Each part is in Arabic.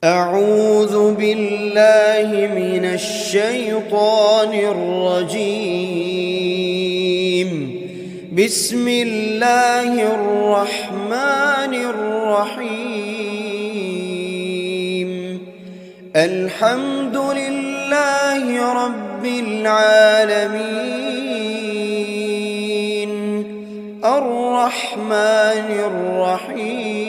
أعوذ بالله من الشيطان الرجيم. بسم الله الرحمن الرحيم. الحمد لله رب العالمين، الرحمن الرحيم،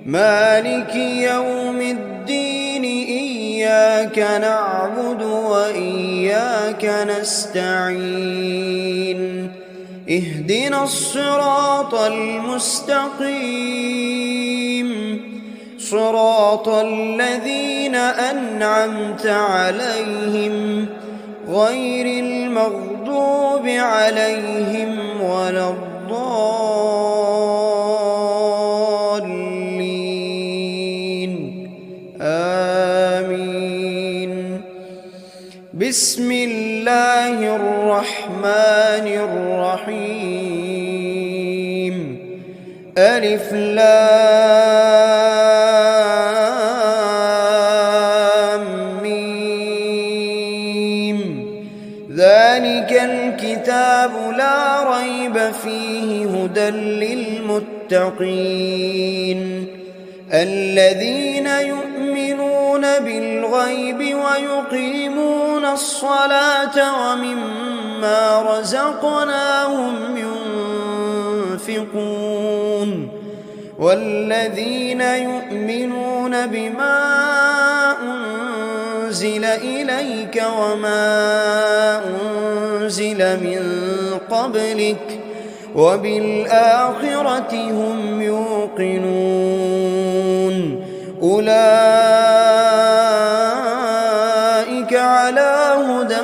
مالك يوم الدين. إياك نعبد وإياك نستعين. اهدنا الصراط المستقيم، صراط الذين أنعمت عليهم غير المغضوب عليهم ولا الضالين. آمين. بسم الله الرحمن الرحيم. ألف لام ميم. ذلك الكتاب لا ريب فيه هدى للمتقين، الذين يؤمنون بالغيب ويقيمون الصلاة ومما رزقناهم ينفقون، والذين يؤمنون بما أنزل إليك وما أنزل من قبلك وبالآخرة هم يوقنون. أولئك على هدى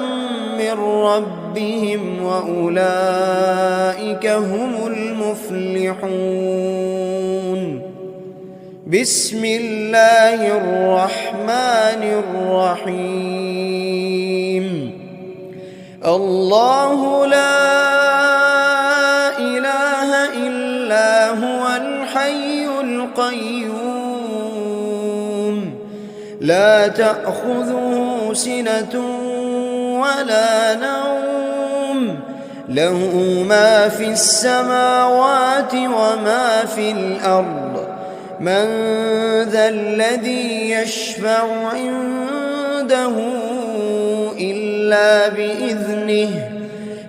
من ربهم وأولئك هم المفلحون. بسم الله الرحمن الرحيم. الله لا إله إلا هو الحي القيوم، لا تأخذه سنة ولا نوم، له ما في السماوات وما في الأرض. من ذا الذي يشفع عنده إلا بإذنه،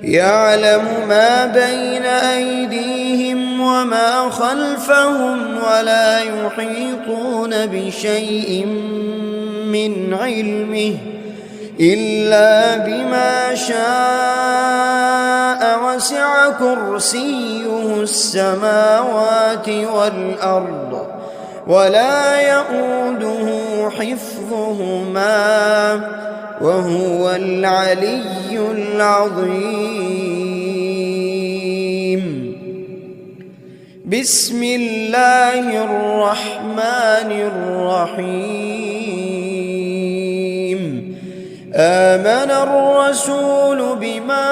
يعلم ما بين أيديهم وما خلفهم ولا يحيطون بشيء من علمه إلا بما شاء، وسع كرسيه السماوات والأرض ولا يؤوده حفظهما وهو العلي العظيم. بسم الله الرحمن الرحيم. آمن الرسول بما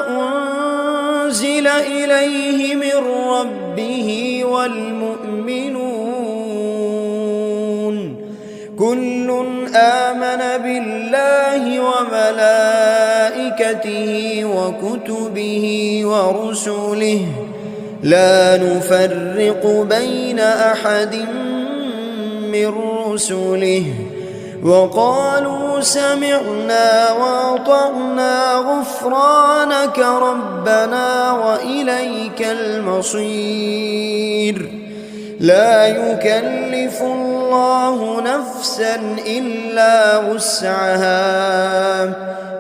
أنزل إليه من ربه والمؤمنون، كل آمن بالله وملائكته وكتبه ورسله، لا نفرق بين أحد من رسله، وقالوا سمعنا وأطعنا غفرانك ربنا وإليك المصير. لا يكلف الله نفسا إلا وسعها،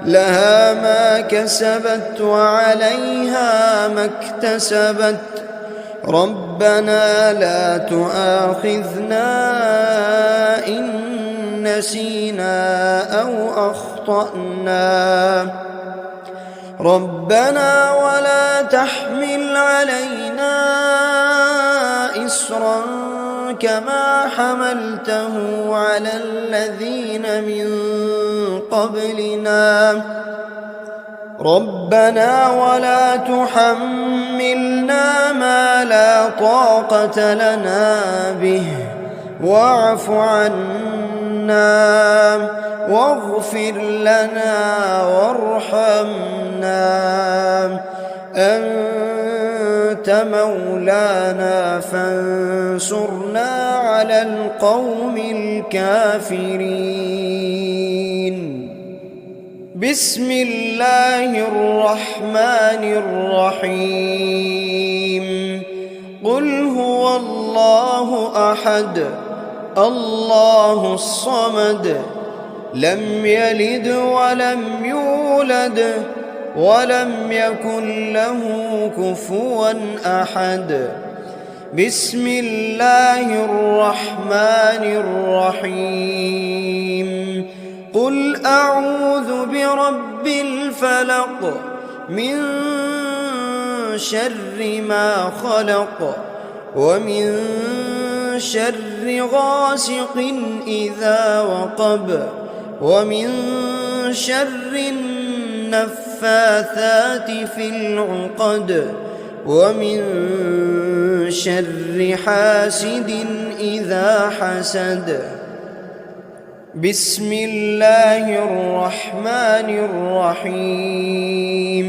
لها ما كسبت وعليها ما اكتسبت. ربنا لا تؤاخذنا إن نسينا أو أخطأنا، ربنا ولا تحمل علينا إصرا كما حملته على الذين من قبلنا، ربنا ولا تحملنا ما لا طاقة لنا به واعف عنا واغفر لنا وارحمنا أنت مولانا فانصرنا على القوم الكافرين. بسم الله الرحمن الرحيم. قل هو الله أحد الله الصمد لم يلد ولم يولد ولم يكن له كفوا أحد. بسم الله الرحمن الرحيم. قل أعوذ برب الفلق من شر ما خلق ومن شر غاسق إذا وقب ومن شر النفاثات في العقد ومن شر حاسد إذا حسد. بسم الله الرحمن الرحيم.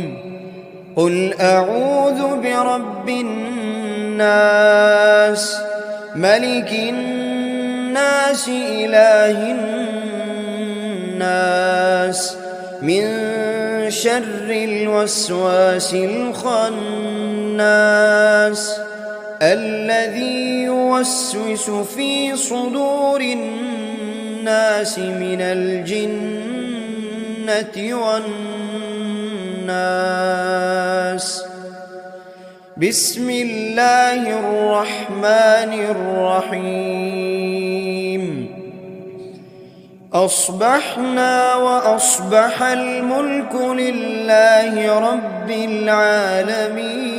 قل أعوذ برب الناس ملك الناس إله الناس من شر الوسواس الخناس الذي يوسوس في صدور الناس من الجنة والناس. بسم الله الرحمن الرحيم. أصبحنا وأصبح الملك لله رب العالمين.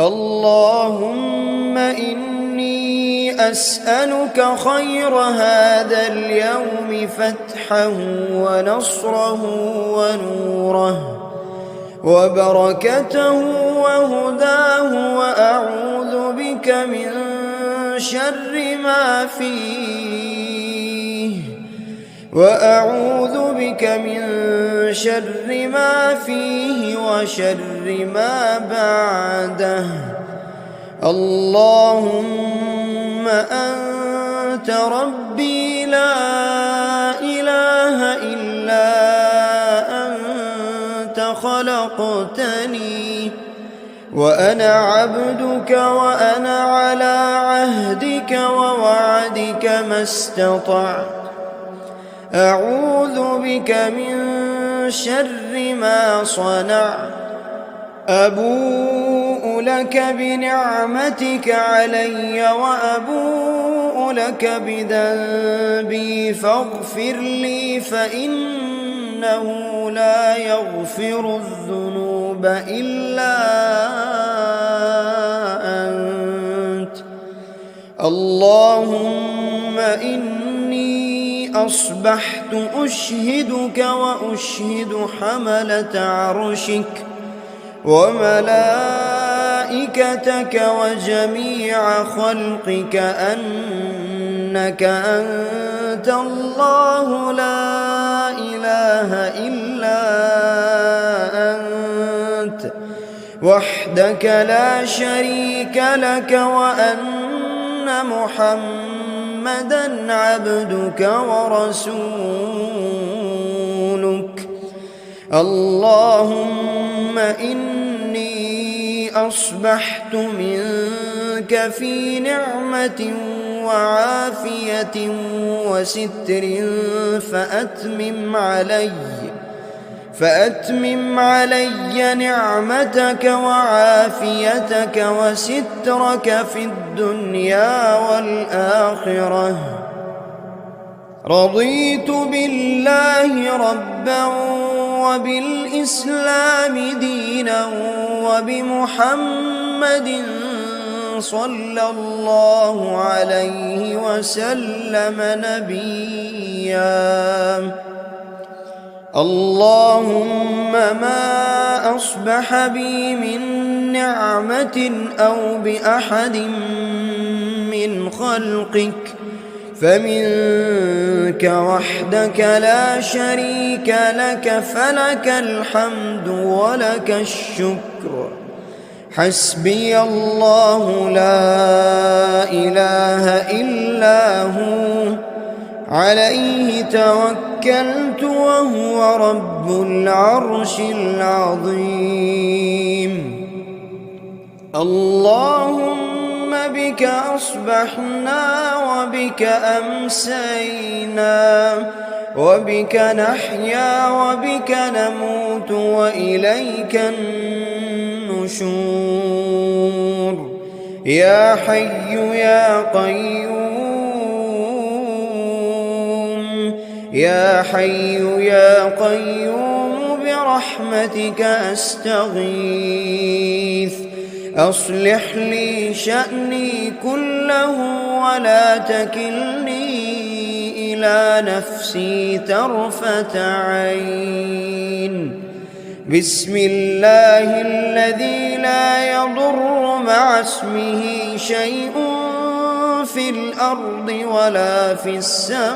اللهم إني أسألك خير هذا اليوم فتحه ونصره ونوره وبركته وهداه وأعوذ بك من شر ما فيه وشر ما بعده. اللهم أنت ربي لا إله إلا أنت خلقتني وأنا عبدك وأنا على عهدك ووعدك ما استطعت. أعوذ بك من شر ما صنعت. أبوء لك بنعمتك علي وأبوء لك بذنبي فاغفر لي فإنه لا يغفر الذنوب إلا أنت. اللهم إني أصبحت أشهدك وأشهد حملة عرشك وملائكتك وجميع خلقك أنك أنت الله لا إله إلا أنت وحدك لا شريك لك وأن محمدًا عبدك ورسولك. اللهم إني أصبحت منك في نعمة وعافية وستر فأتمم علي نعمتك وعافيتك وسترك في الدنيا والآخرة. رضيت بالله ربا وبالإسلام دينا وبمحمد صلى الله عليه وسلم نبيا. اللهم ما أصبح بي من نعمة أو بأحد من خلقك فمنك وحدك لا شريك لك، فلك الحمد ولك الشكر. حسبي الله لا إله إلا هو، عليه توكلت وهو رب العرش العظيم. اللهم بك أصبحنا وبك أمسينا، وبك نحيا وبك نموت وإليك النشور. يا حي يا قيوم، يا حي يا قيوم برحمتك أستغيث. أصلح لي شأني كله ولا تكلني إلى نفسي طرفة عين. بسم الله الذي لا يضر مع اسمه شيء في الأرض ولا في السماء،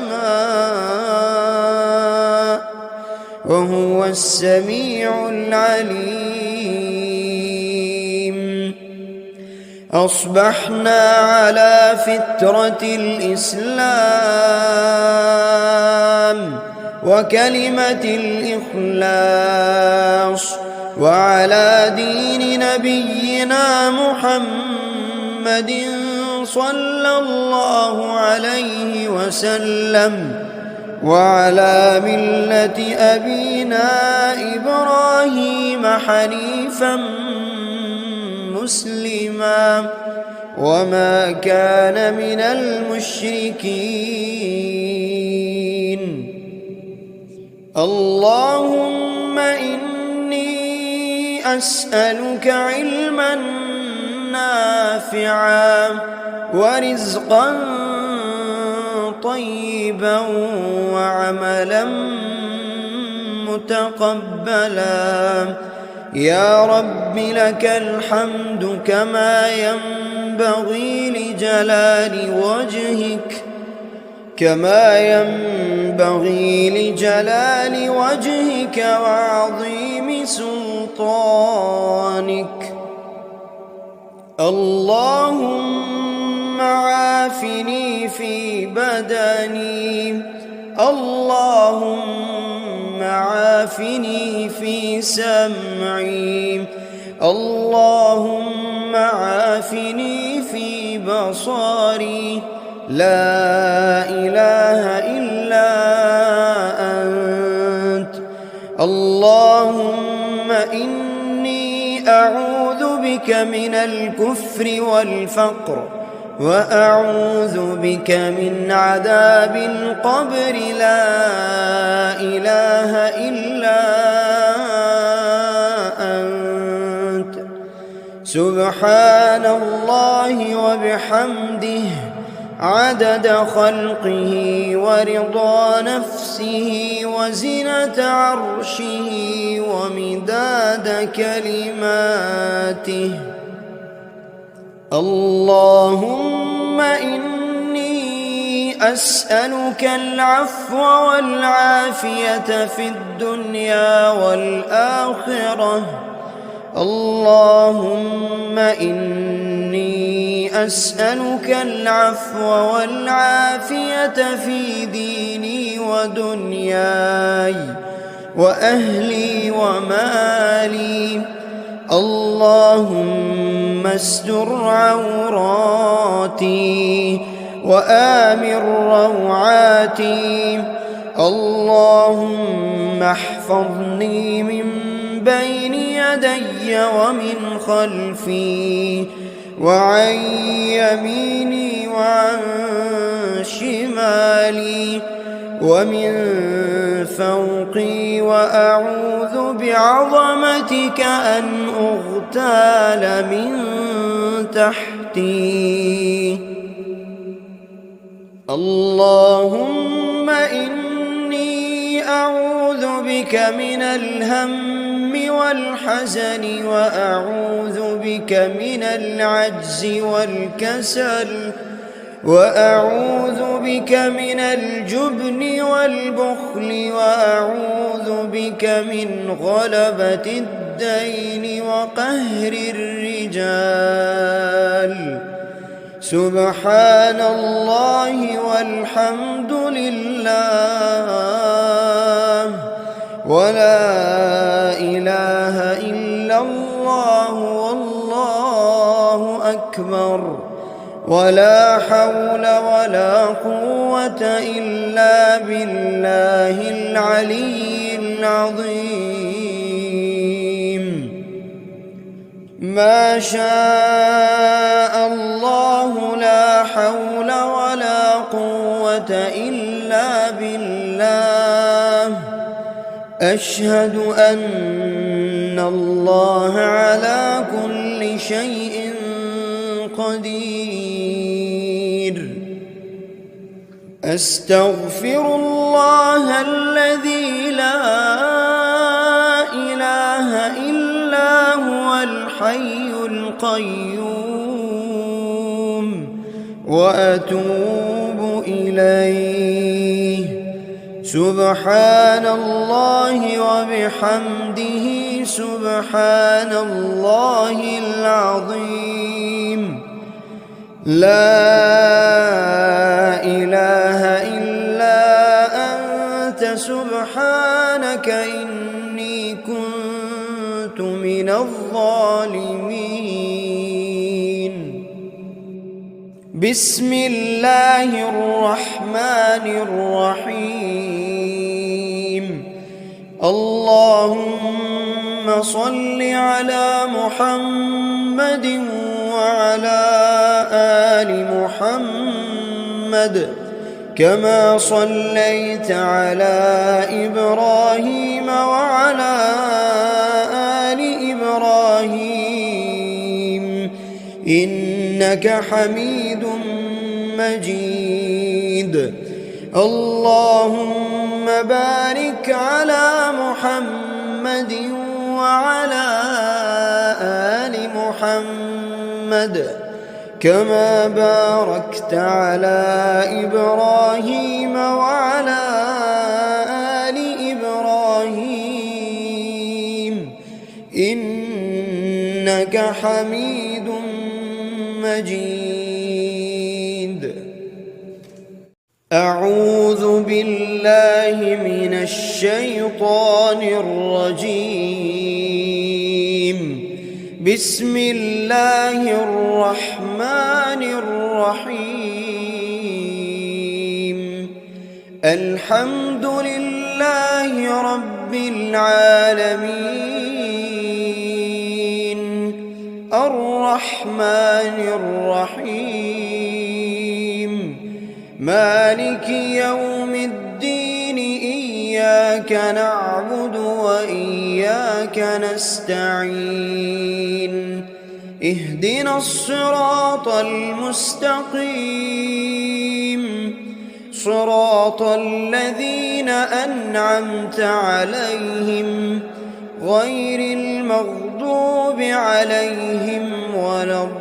وهو السميع العليم. أصبحنا على فطرة الإسلام وكلمة الإخلاص، وعلى دين نبينا محمد صلى الله عليه وسلم، وعلى ملة أبينا إبراهيم حنيفا مسلما وما كان من المشركين. اللهم إني أسألك علما نافعا ورزقا طيبا وعملا متقبلا. يا رب لك الحمد كما ينبغي لجلال وجهك وعظيم سلطانك. اللهم عافني في بدني، اللهم عافني في سمعي، اللهم عافني في بصري. لا إله إلا أنت. اللهم إني أعوذ بك من الكفر والفقر، وأعوذ بك من عذاب القبر. لا إله إلا أنت. سبحان الله وبحمده عدد خلقه ورضا نفسه وزنة عرشه ومداد كلماته. اللهم إني أسألك العفو والعافية في الدنيا والآخرة. اللهم إني أسألك العفو والعافية في ديني ودنياي وأهلي ومالي. اللهم استر عوراتي وآمن روعاتي. اللهم احفظني من بين يدي ومن خلفي وعن يميني وعن شمالي ومن فوقي، وأعوذ بعظمتك أن أغتال من تحتي. اللهم إني أعوذ بك من الهم والحزن، وأعوذ بك من العجز والكسل، وأعوذ بك من الجبن والبخل وأعوذ بك من غلبة الدين وقهر الرجال. سبحان الله والحمد لله ولا إله إلا الله والله أكبر ولا حول ولا قوة إلا بالله العلي العظيم. ما شاء الله لا حول ولا قوة إلا بالله. أشهد أن الله على كل شيء قدير. أستغفر الله الذي لا إله إلا هو الحي القيوم وأتوب إليه. سبحان الله وبحمده سبحان الله العظيم. لا إله إلا أنت سبحانك إني كنت من الظالمين. بسم الله الرحمن الرحيم. اللهم صل على محمد وعلى آل محمد كما صليت على إبراهيم وعلى آل إبراهيم إنك حميد مجيد. اللهم بارك على محمد وعلى آل محمد كما باركت على إبراهيم وعلى آل إبراهيم إنك حميد مجيد. أعوذ بالله من الشيطان الرجيم. بسم الله الرحمن الرحيم. الحمد لله رب العالمين الرحمن الرحيم مالك يوم الدين. إياك نعبد وإياك نستعين. اهدنا الصراط المستقيم صراط الذين أنعمت عليهم غير المغضوب عليهم ولا الضالين.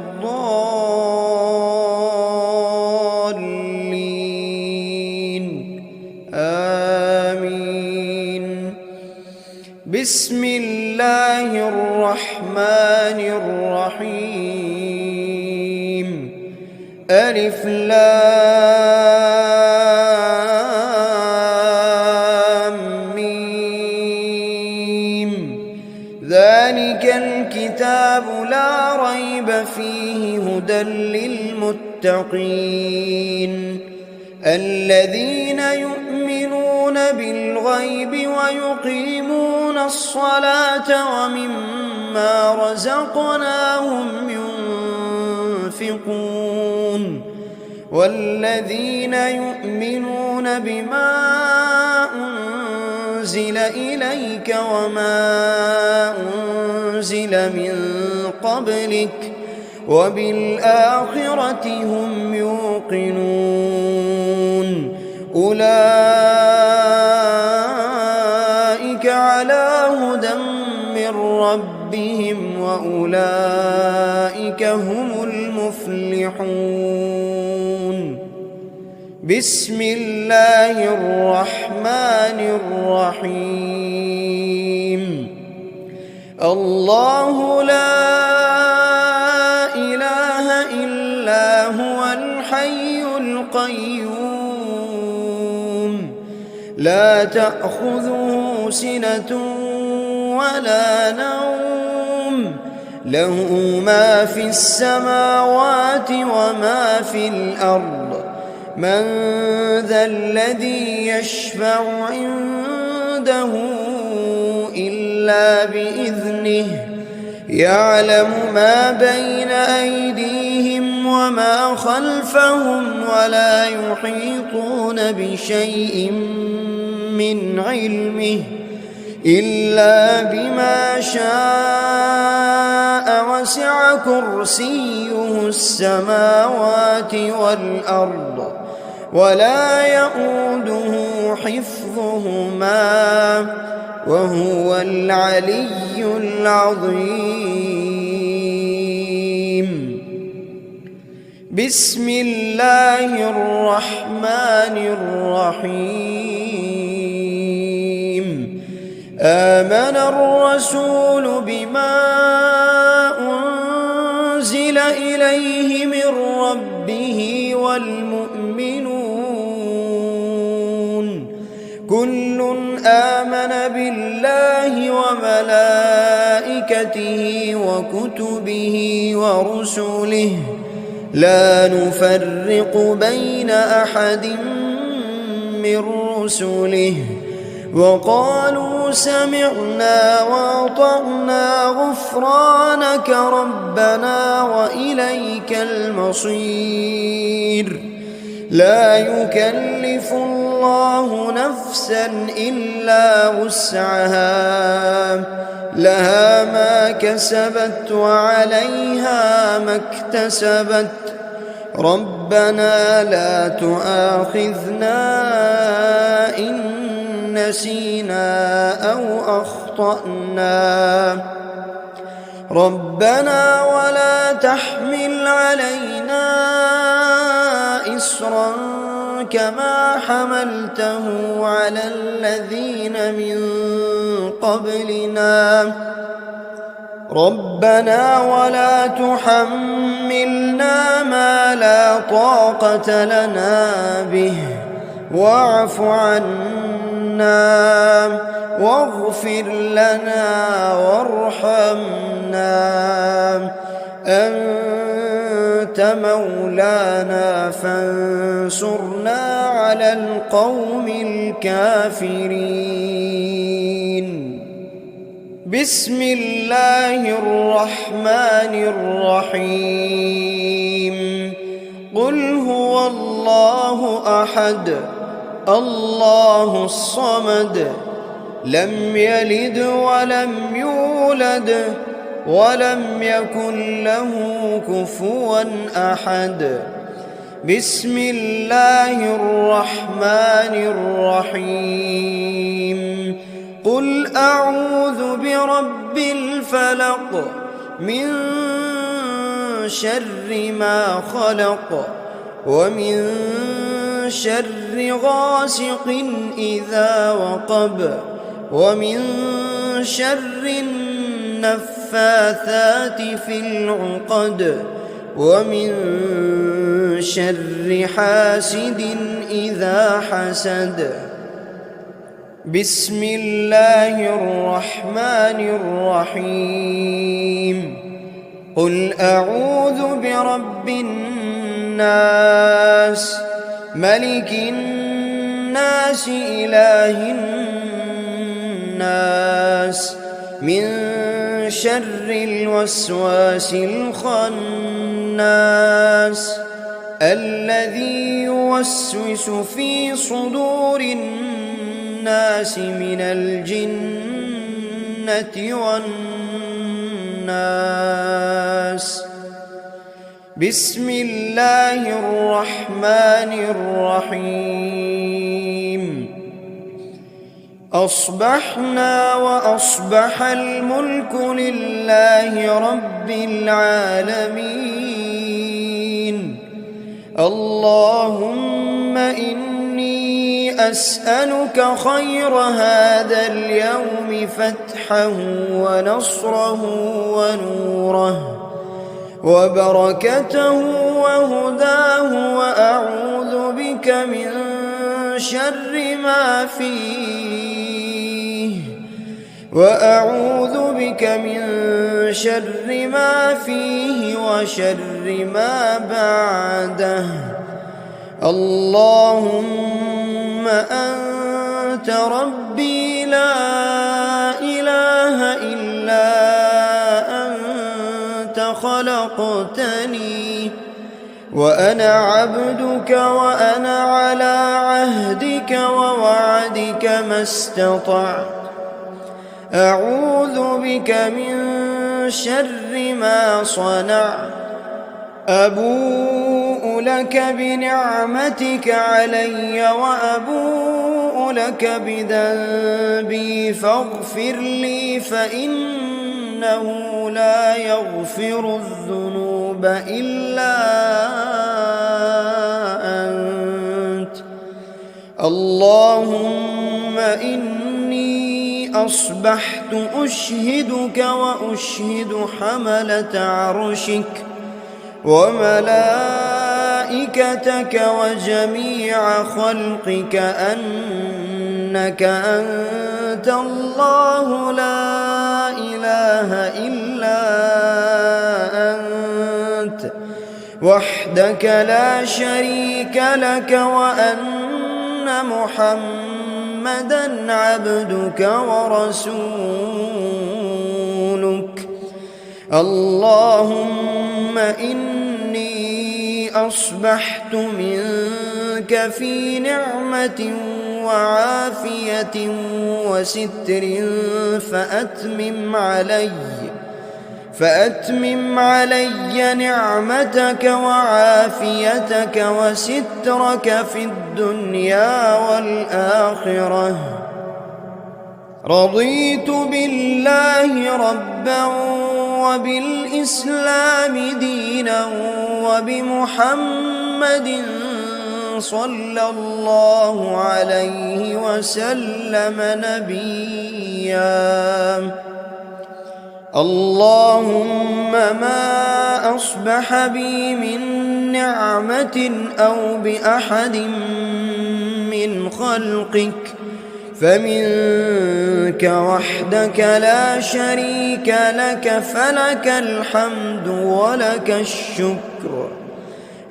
آمين. بسم الله الرحمن الرحيم. ألف لام ميم. ذلك الكتاب لا ريب فيه هدى للمتقين الذين يؤمنون بالغيب ويقيمون الصلاة ومما رزقناهم ينفقون والذين يؤمنون بما أنزل إليك وما أنزل من قبلك وبالآخرة هم يوقنون. أولئك على هدى من ربهم وأولئك هم المفلحون. بسم الله الرحمن الرحيم الله لا إله إلا هو الحي القيوم لا تأخذه سنة ولا نوم له ما في السماوات وما في الأرض من ذا الذي يشفع عنده إلا بإذنه يعلم ما بين أيديهم وما خلفهم ولا يحيطون بشيء من علمه إلا بما شاء وسع كرسيه السماوات والأرض ولا يؤوده حفظهما وهو العلي العظيم بسم الله الرحمن الرحيم آمن الرسول بما أنزل إليه من ربه والمؤمنون كل آمن بالله وملائكته وكتبه ورسله لا نفرق بين أحد من رسله وقالوا سمعنا وأطعنا غفرانك ربنا وإليك المصير لا يكلف الله نفسا إلا وسعها لها ما كسبت وعليها ما اكتسبت ربنا لا تؤاخذنا إن نسينا أو أخطأنا ربنا ولا تحمل علينا إصرا كما حملته على الذين من قبلنا ربنا ولا تحملنا ما لا طاقة لنا به واعف عنا واغفر لنا وارحمنا أنت مولانا فانصرنا على القوم الكافرين بسم الله الرحمن الرحيم قل هو الله أحد الله الصمد لم يلد ولم يولد ولم يكن له كفوا أحد بسم الله الرحمن الرحيم قل أعوذ برب الفلق من شر ما خلق ومن شر غاسق إذا وقب ومن شر النفاثات في العقد ومن شر حاسد إذا حسد بسم الله الرحمن الرحيم قل أعوذ برب الناس ملك الناس إله الناس من شر الوسواس الخناس الذي يوسوس في صدور الناس من الجنة والناس بسم الله الرحمن الرحيم أصبحنا وأصبح الملك لله رب العالمين اللهم إني أسألك خير هذا اليوم فتحه ونصره ونوره وبركته وهداه، وأعوذ بك من شر ما فيه وشر ما بعده. اللهم أنت ربي لا إله إلا أنت خلقتني وأنا عبدك وأنا على عهدك ووعدك ما استطعت. أعوذ بك من شر ما صنعت. أبوء لك بنعمتك علي وأبوء لك بذنبي فاغفر لي، فإنه لا يغفر الذنوب إلا أنت. اللهم إني أصبحت أشهدك وأشهد حملة عرشك وملائكتك وجميع خلقك أنك أنت الله لا إله إلا أنت وحدك لا شريك لك، وأن محمدًا عبدك ورسولك. اللهم إني أصبحت منك في نعمة وعافية وستر فأتمم علي نعمتك وعافيتك وسترك في الدنيا والآخرة. رضيت بالله ربا وبالإسلام دينا وبمحمد صلى الله عليه وسلم نبيا. اللهم ما أصبح بي من نعمة أو بأحد من خلقك فمنك وحدك لا شريك لك، فلك الحمد ولك الشكر.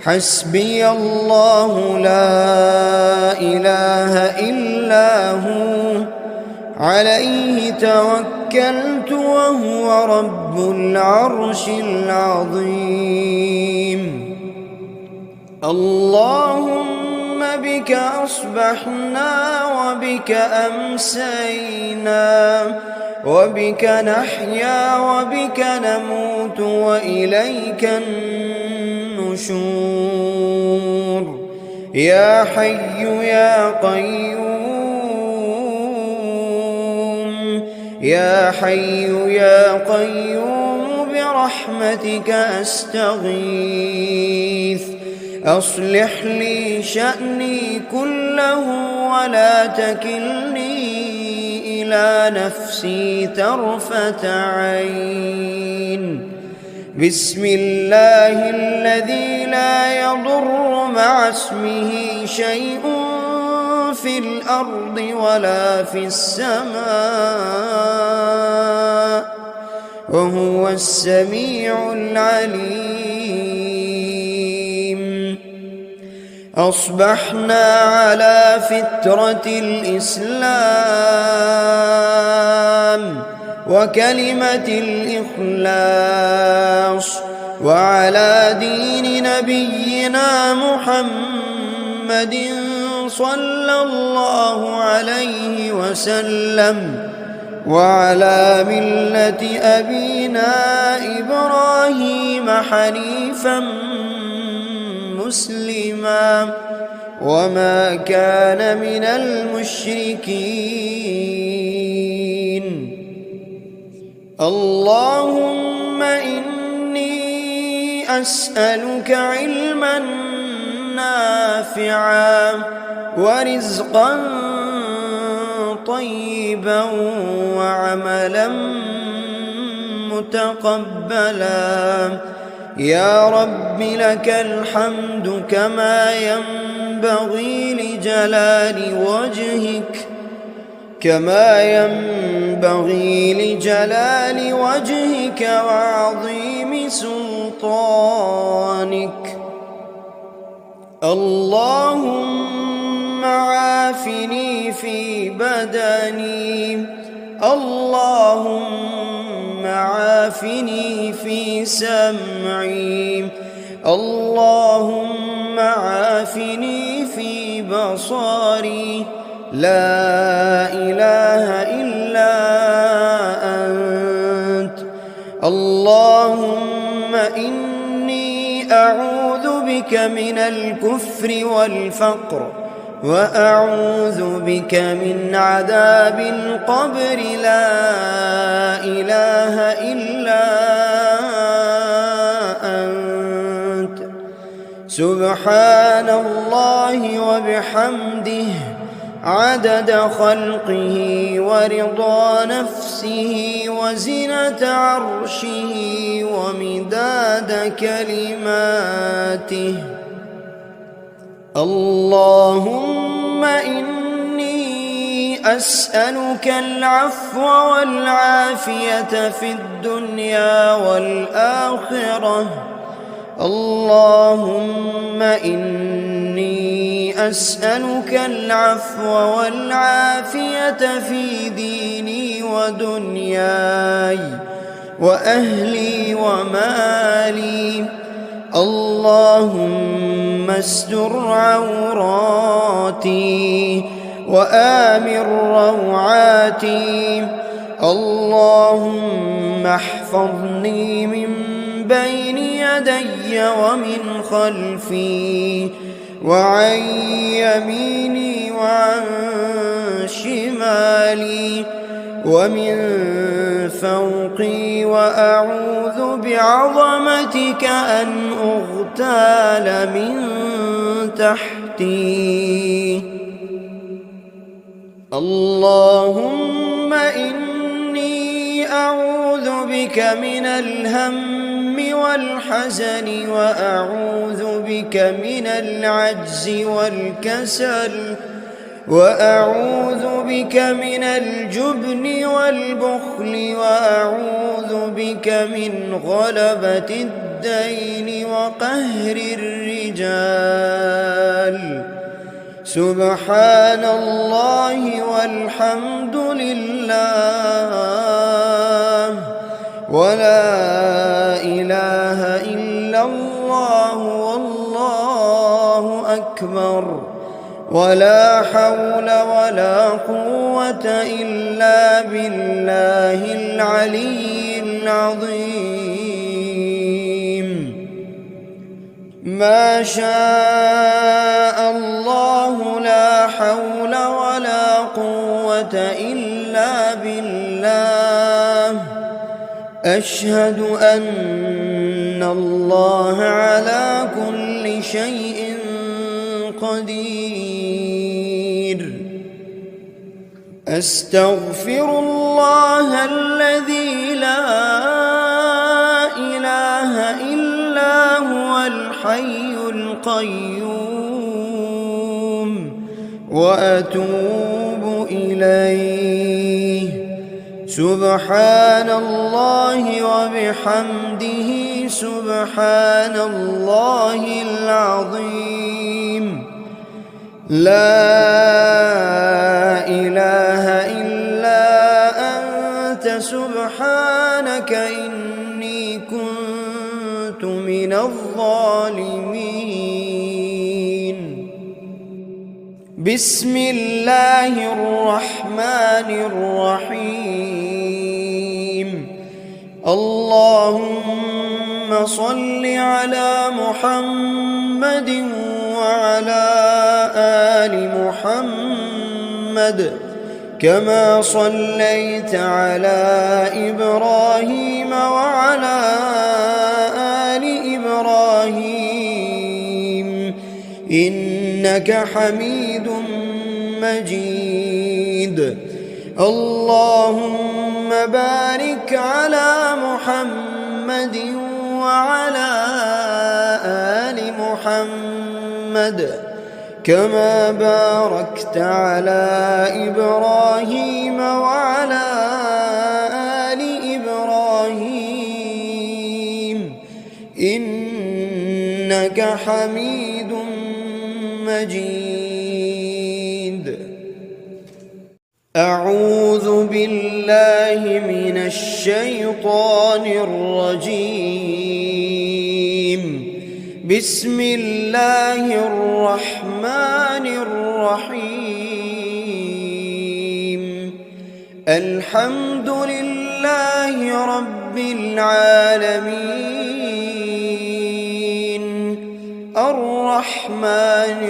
حسبي الله لا إله إلا هو عليه توكلت وهو رب العرش العظيم. اللهم بك أصبحنا وبك أمسينا وبك نحيا وبك نموت وإليك النشور. يا حي يا قيوم، يا حي يا قيوم برحمتك أستغيث. أصلح لي شأني كله ولا تكلني إلى نفسي طرفة عين. بسم الله الذي لا يضر مع اسمه شيء في الأرض ولا في السماء وهو السميع العليم. أصبحنا على فطرة الإسلام وكلمة الإخلاص وعلى دين نبينا محمد صلى الله عليه وسلم وعلى ملة أبينا إبراهيم حنيفا مسلما وما كان من المشركين. اللهم إني أسألك علما نافعا نافعا ورزقا طيبا وعملا متقبلا. يا رب لك الحمد كما ينبغي لجلال وجهك وعظيم سلطانك. اللهم عافني في بدني، اللهم عافني في سمعي، اللهم عافني في بصري. لا إله إلا أنت. اللهم إني أعوذ بك من الكفر والفقر، وأعوذ بك من عذاب القبر. لا إله إلا أنت. سبحان الله وبحمده عدد خلقه ورضا نفسه وزنة عرشه ومداد كلماته. اللهم إني أسألك العفو والعافية في الدنيا والآخرة. اللهم إني أسألك العفو والعافية في ديني ودنياي وأهلي ومالي. اللهم استر عوراتي وآمن روعاتي. اللهم احفظني من بين يدي ومن خلفي وعن يميني وعن شمالي ومن فوقي، وأعوذ بعظمتك أن أغتال من تحتي. اللهم إني أعوذ بك من الهم والحزن، وأعوذ بك من العجز والكسل، وأعوذ بك من الجبن والبخل، وأعوذ بك من غلبة الدين وقهر الرجال. سبحان الله والحمد لله ولا إله إلا الله والله أكبر، ولا حول ولا قوة إلا بالله العلي العظيم. ما شاء الله لا حول ولا قوة إلا بالله. أشهد أن الله على كل شيء قدير. أستغفر الله الذي لا إله إلا هو الحي القيوم، وأتوب إليه. سبحان الله وبحمده سبحان الله العظيم. لا إله إلا أنت سبحانك إني كنت من الظالمين. بسم الله الرحمن الرحيم. اللهم صل على محمد وعلى آل محمد كما صليت على إبراهيم وعلى آل إبراهيم إنك حميد مجيد. اللهم بارك على محمد وعلى آل محمد كما باركت على إبراهيم وعلى آل إبراهيم إنك حميد مجيد. أعوذ بالله من الشيطان الرجيم. بسم الله الرحمن الرحيم. الحمد لله رب العالمين الرحمن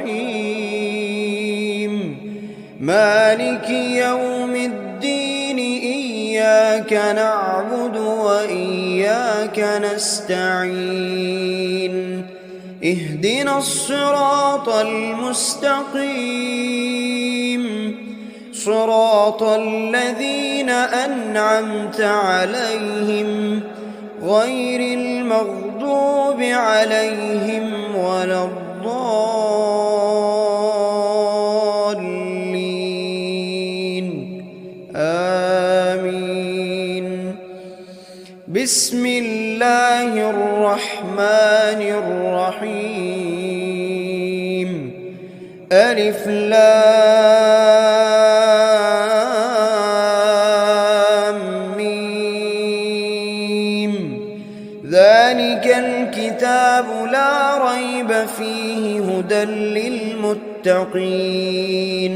الرحيم مالك يوم الدين إياك نعبد وإياك نستعين اهدنا الصراط المستقيم صراط الذين أنعمت عليهم غير المغضوب عليهم ولا الضالين آمين. بسم الله الرحمن الرحيم. ألف لام ميم. ذلك الكتاب لا ريب فيه هدى للمتقين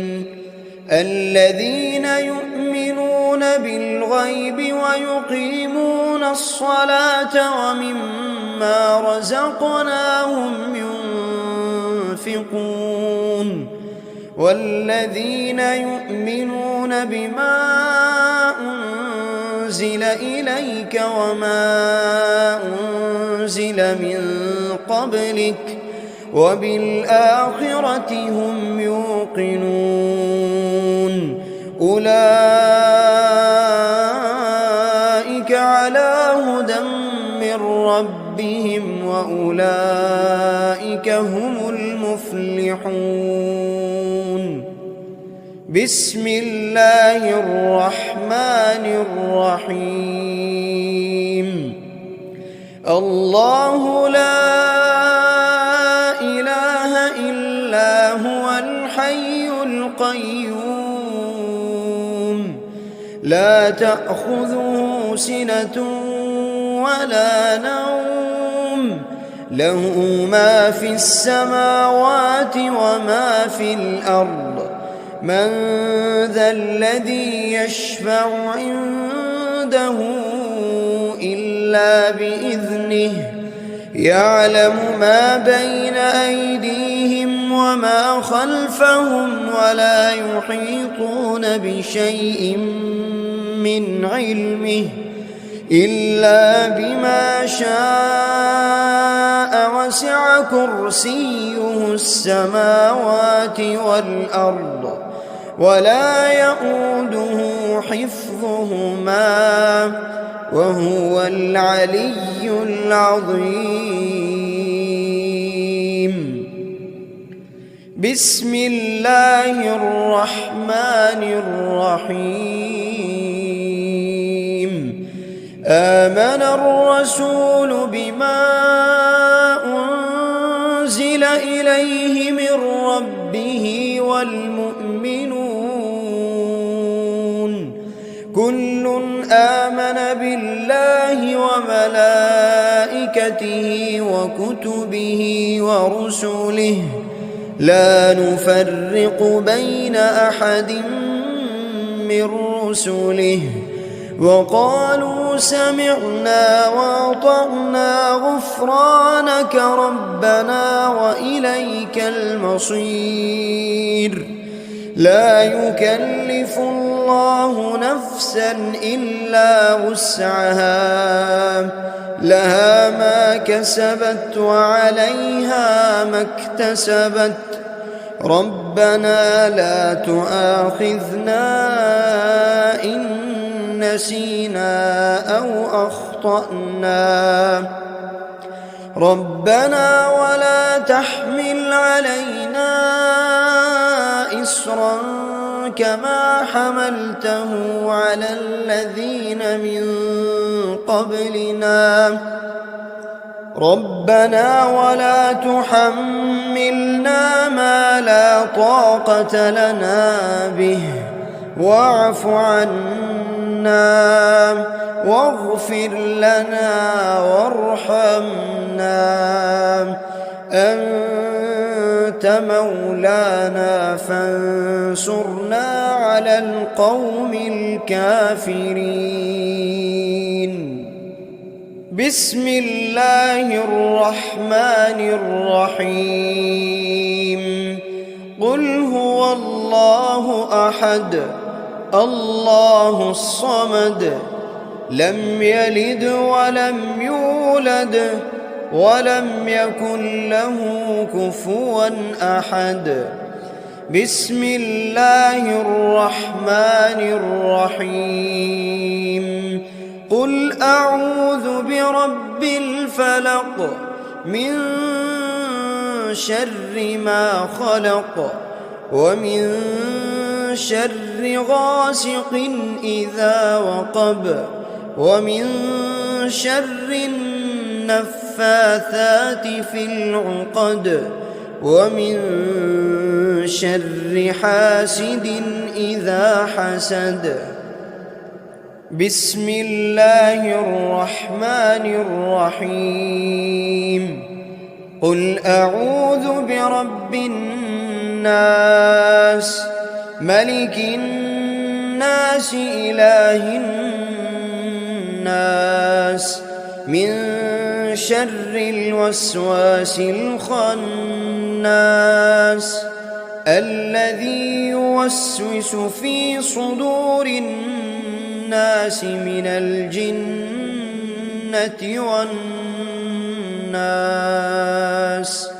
الذين يؤمنون بالغيب ويقيمون الصلاة ومما رزقناهم ينفقون والذين يؤمنون بما أنزل إليك وما أنزل من قبلك وبالآخرة هم يوقنون أولئك على هدى من ربهم وأولئك هم المفلحون. بسم الله الرحمن الرحيم. الله لا إله إلا هو الحي القيوم لا تأخذه سنة ولا نوم له ما في السماوات وما في الأرض من ذا الذي يشفع عنده إلا بإذنه يعلم ما بين أيديهم وما خلفهم ولا يحيطون بشيء من علمه إلا بما شاء وسع كرسيه السماوات والأرض ولا يؤوده حفظهما وهو العلي العظيم. بسم الله الرحمن الرحيم. آمن الرسول بما أنزل إليه من ربه والمؤمنون كل آمن بالله وملائكته وكتبه ورسله لا نفرق بين أحد من رسله وقالوا سمعنا وأطعنا غفرانك ربنا وإليك المصير. لا يكلف الله نفسا إلا وسعها لها ما كسبت وعليها ما اكتسبت. ربنا لا تؤاخذنا إن نسينا أو أخطأنا. ربنا ولا تحمل علينا إصرا كما حملته على الذين من قبلنا. ربنا ولا تحملنا ما لا طاقة لنا به واعف عنا واغفر لنا وارحمنا أنت مولانا فانصرنا على القوم الكافرين. بسم الله الرحمن الرحيم. قل هو الله أحد الله الصمد لم يلد ولم يولد ولم يكن له كفوا أحد. بسم الله الرحمن الرحيم. قل أعوذ برب الفلق من شر ما خلق ومن شر غاسق إذا وقب ومن شر النفاثات في العقد ومن شر حاسد إذا حسد. بسم الله الرحمن الرحيم. قل أعوذ برب الناس ملك الناس إله الناس من شر الوسواس الخناس الذي يوسوس في صدور الناس من الجنة والناس.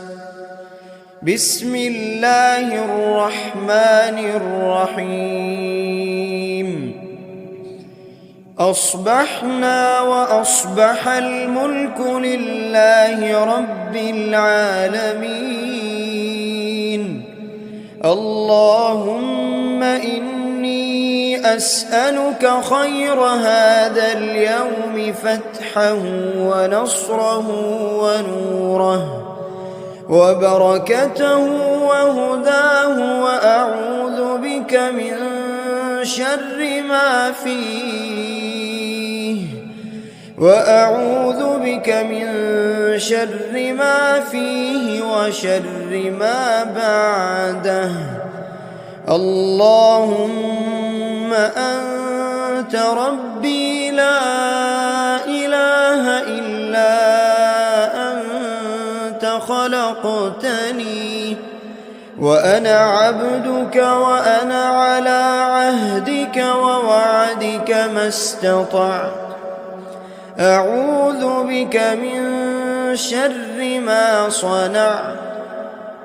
بسم الله الرحمن الرحيم. أصبحنا وأصبح الملك لله رب العالمين. اللهم إني أسألك خير هذا اليوم فتحه ونصره ونوره وبركته وهداه وأعوذ بك من شر ما فيه وشر ما بعده. اللهم أنت ربي لا إله إلا أنت خلقتني وأنا عبدك وأنا على عهدك ووعدك ما استطعت. أعوذ بك من شر ما صنعت.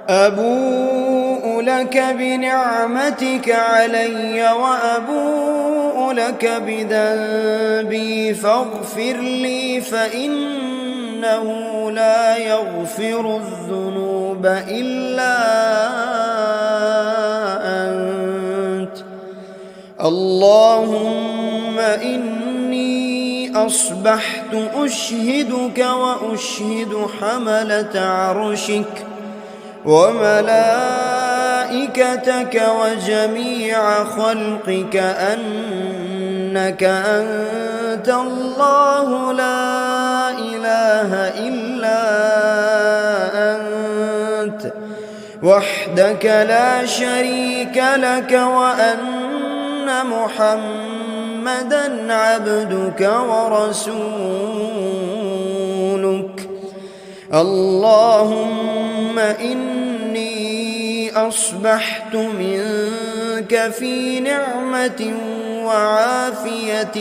أبوء لك بنعمتك علي وأبوء لك بذنبي فاغفر لي فإنه لا يغفر الذنوب إلا أنت. اللهم إني أصبحت أشهدك وأشهد حملة عرشك وملائكتك وجميع خلقك أنك أنت الله لا إله إلا أنت وحدك لا شريك لك وأن محمدًا عبدك ورسولك. اللهم إني أصبحت منك في نعمة وعافية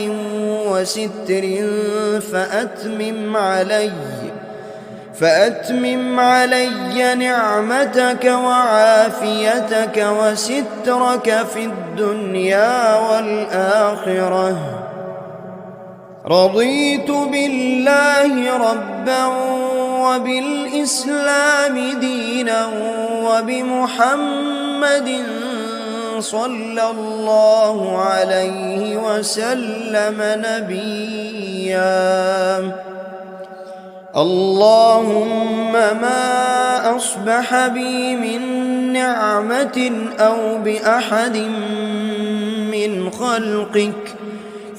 وستر فأتمم علي نعمتك وعافيتك وسترك في الدنيا والآخرة. رضيت بالله ربا وبالإسلام دينا وبمحمد صلى الله عليه وسلم نبيا. اللهم ما أصبح بي من نعمة أو بأحد من خلقك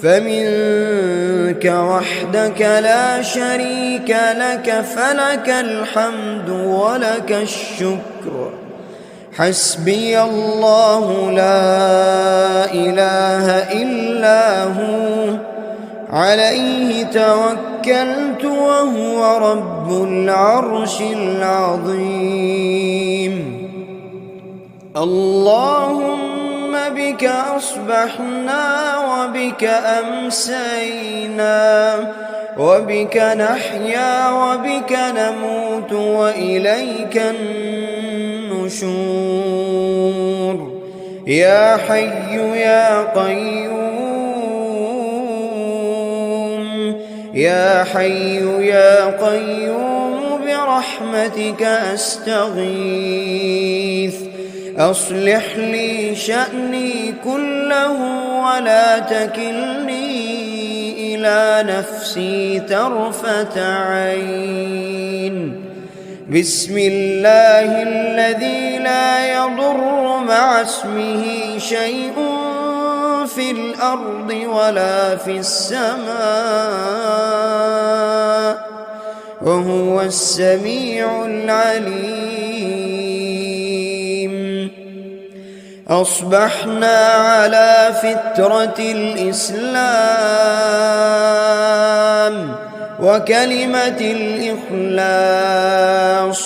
فمنك وحدك لا شريك لك، فلك الحمد ولك الشكر. حسبي الله لا إله إلا هو، عليه توكلت وهو رب العرش العظيم. اللهم بك أصبحنا وبك أمسينا وبك نحيا وبك نموت وإليك النشور. يا حي يا قيوم، يا حي يا قيوم برحمتك أستغيث. أصلح لي شأني كله ولا تكلني إلى نفسي طرفة عين. بسم الله الذي لا يضر مع اسمه شيء في الأرض ولا في السماء وهو السميع العليم. أصبحنا على فطرة الإسلام وكلمة الإخلاص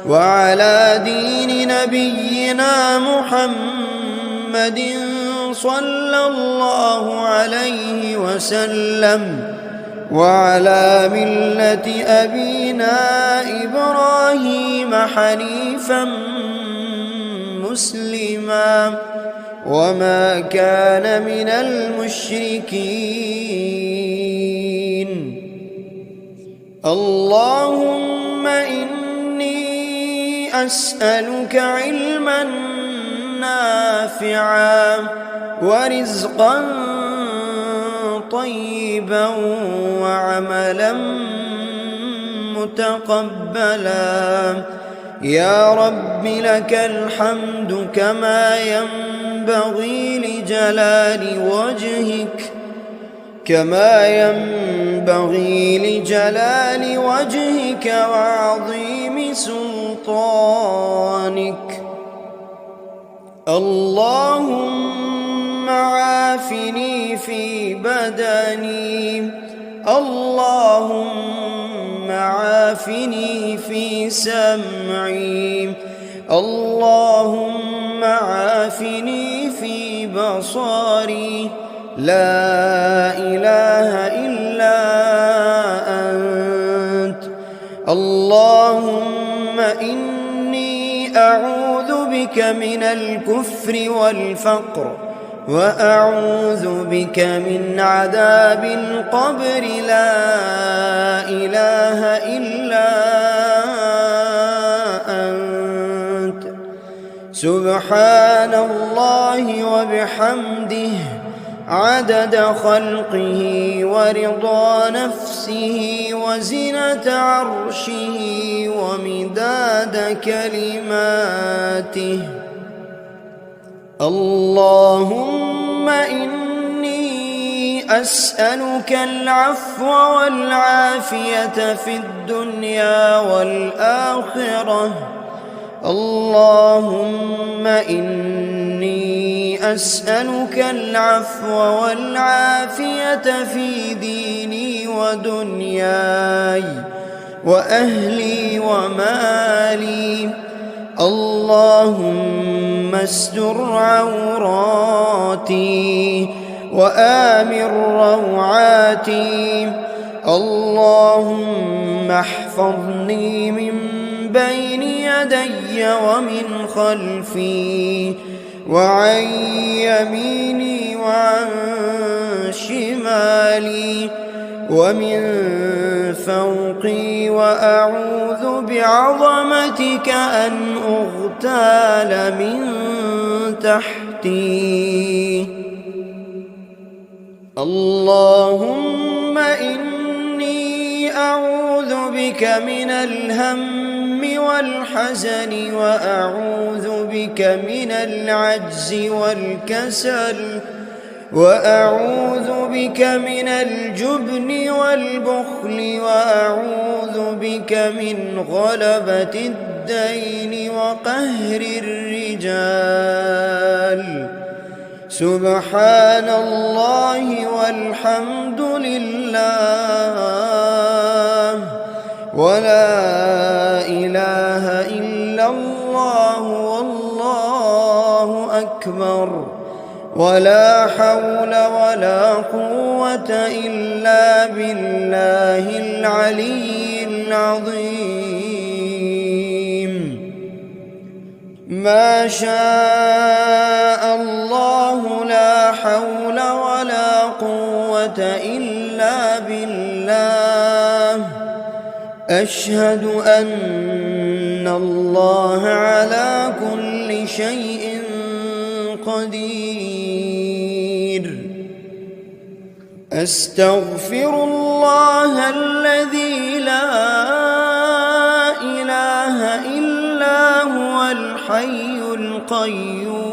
وعلى دين نبينا محمد صلى الله عليه وسلم وعلى ملة أبينا إبراهيم حنيفا مسلما وما كان من المشركين. اللهم إني أسألك علما نافعا ورزقا طيبا وعملا متقبلا. يا رب لك الحمد كما ينبغي لجلال وجهك وعظيم سلطانك. اللهم عافني في بدني، اللهم عافني في سمعي، اللهم عافني في بصري. لا إله إلا أنت. اللهم إني أعوذ بك من الكفر والفقر وأعوذ بك من عذاب القبر. لا إله إلا أنت. سبحان الله وبحمده عدد خلقه ورضا نفسه وزنة عرشه ومداد كلماته. اللهم إني أسألك العفو والعافية في الدنيا والآخرة. اللهم إني أسألك العفو والعافية في ديني ودنياي وأهلي ومالي. اللهم استر عوراتي وآمن روعاتي. اللهم احفظني من بين يدي ومن خلفي وعن يميني وعن شمالي ومن فوقي، وأعوذ بعظمتك أن أغتال من تحتي. اللهم إني أعوذ بك من الهم والحزن، وأعوذ بك من العجز والكسل، وأعوذ بك من الجبن والبخل، وأعوذ بك من غلبة الدين وقهر الرجال. سبحان الله والحمد لله ولا إله إلا الله والله أكبر، ولا حول ولا قوة إلا بالله العلي العظيم. ما شاء الله لا حول ولا قوة إلا بالله. أشهد أن الله على كل شيء قدير. أستغفر الله الذي لا إله إلا هو الحي القيوم،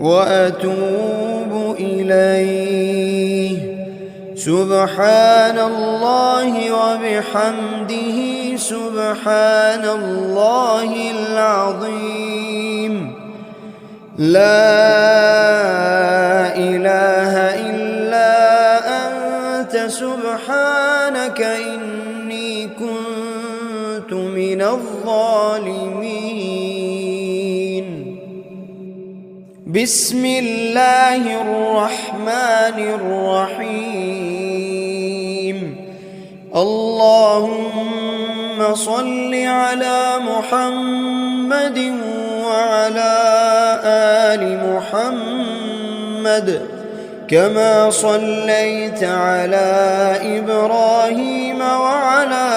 وأتوب إليه. سبحان الله وبحمده سبحان الله العظيم. لا إله إلا أنت سبحانك إني كنت من الظالمين. بسم الله الرحمن الرحيم. اللهم صل على محمد وعلى آل محمد كما صليت على إبراهيم وعلى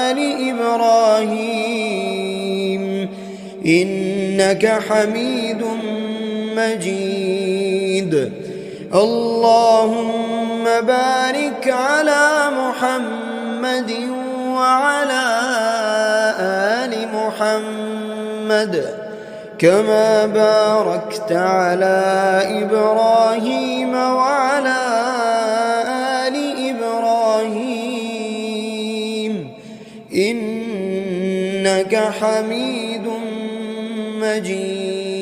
آل إبراهيم إنك حميد مجيد. اللهم بارك على محمد وعلى آل محمد كما باركت على إبراهيم وعلى آل إبراهيم إنك حميد مجيد.